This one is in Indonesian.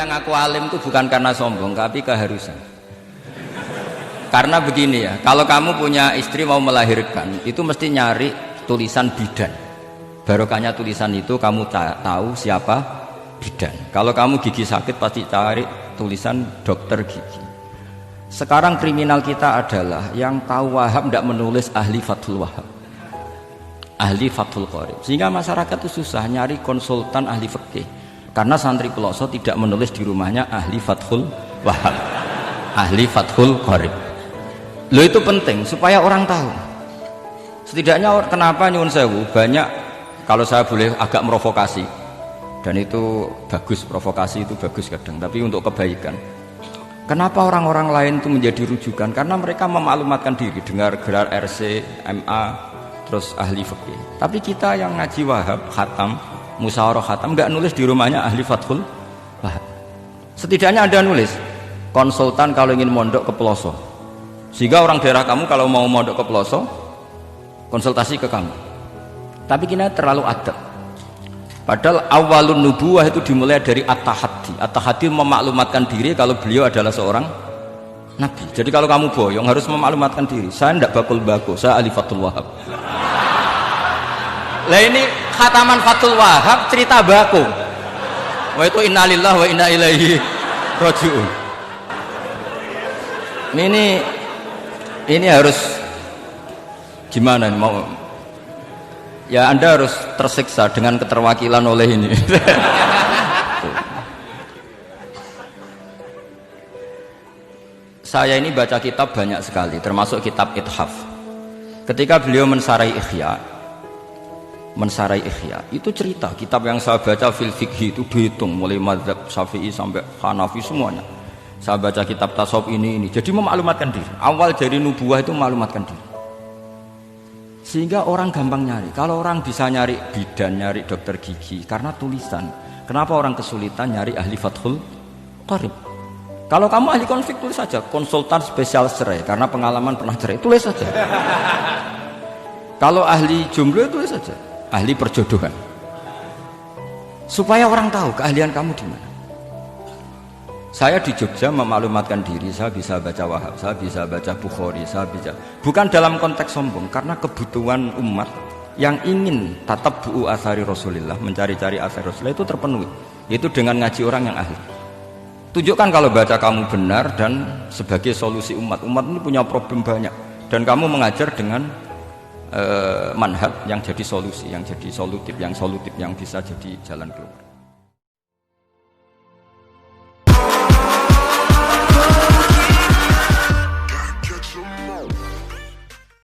yang ngaku alim itu bukan karena sombong, tapi keharusan. Karena begini ya, kalau kamu punya istri mau melahirkan, itu mesti nyari tulisan bidan. Barokahnya tulisan itu kamu tahu siapa bidan. Kalau kamu gigi sakit pasti cari tulisan dokter gigi. Sekarang kriminal kita adalah yang tahu Wahab tidak menulis ahli Fathul Wahab, ahli Fathul Qorib, sehingga masyarakat itu susah nyari konsultan ahli fikih. Karena santri Peloso tidak menulis di rumahnya ahli Fathul Wahab, ahli Fathul Qorib. Lo itu penting supaya orang tahu. Setidaknya kenapa nyuwun sewu banyak, kalau saya boleh agak merovokasi, dan itu bagus, provokasi itu bagus kadang, tapi untuk kebaikan. Kenapa orang-orang lain itu menjadi rujukan? Karena mereka memaklumatkan diri, dengar gelar RC, MA, terus ahli fikih. Tapi kita yang ngaji Wahab, khatam, musyawarah khatam, nggak nulis di rumahnya ahli Fathul Wahab. Setidaknya Anda nulis konsultan kalau ingin mondok ke Peloso, sehingga orang daerah kamu kalau mau mondok ke Peloso konsultasi ke kamu. Tapi kita terlalu adab. Padahal awalun nubuwah itu dimulai dari at-tahaddi. At-tahaddi memaklumatkan diri kalau beliau adalah seorang nabi. Jadi kalau kamu boyong harus memaklumatkan diri, saya tidak bakul-bakul, saya ahli Fathul Wahab. Lah ini khataman Fathul Wahab cerita baku. Wah itu innalillahi wa inna ilaihi raji'un. Ini harus gimana nih mau? Ya Anda harus tersiksa dengan keterwakilan oleh ini. Saya ini baca kitab banyak sekali, termasuk kitab Ithaf. Ketika beliau mensarai Ihya, itu cerita kitab yang saya baca fil fikhi itu dihitung mulai mazhab Syafi'i sampai Hanafi semuanya. Saya baca kitab tasawuf ini. Jadi memaklumatkan diri. Awal dari nubuwah itu memaklumatkan diri. Sehingga orang gampang nyari. Kalau orang bisa nyari bidan, nyari dokter gigi karena tulisan. Kenapa orang kesulitan nyari ahli Fathul Qorib? Kalau kamu ahli konflik tulis saja, konsultan spesial cerai karena pengalaman pernah cerai, tulis saja. Kalau ahli jomblo tulis saja, ahli perjodohan. Supaya orang tahu keahlian kamu di mana. Saya di Jogja memaklumatkan diri, saya bisa baca Wahab, saya bisa baca Bukhari, saya bisa. Bukan dalam konteks sombong, karena kebutuhan umat yang ingin tatap bu'u asari Rasulullah, mencari-cari asari Rasulullah itu terpenuhi. Itu dengan ngaji orang yang ahli. Tunjukkan kalau baca kamu benar dan sebagai solusi umat. Umat ini punya problem banyak. Dan kamu mengajar dengan manhaj yang jadi solusi, yang jadi solutif, yang bisa jadi jalan keluar.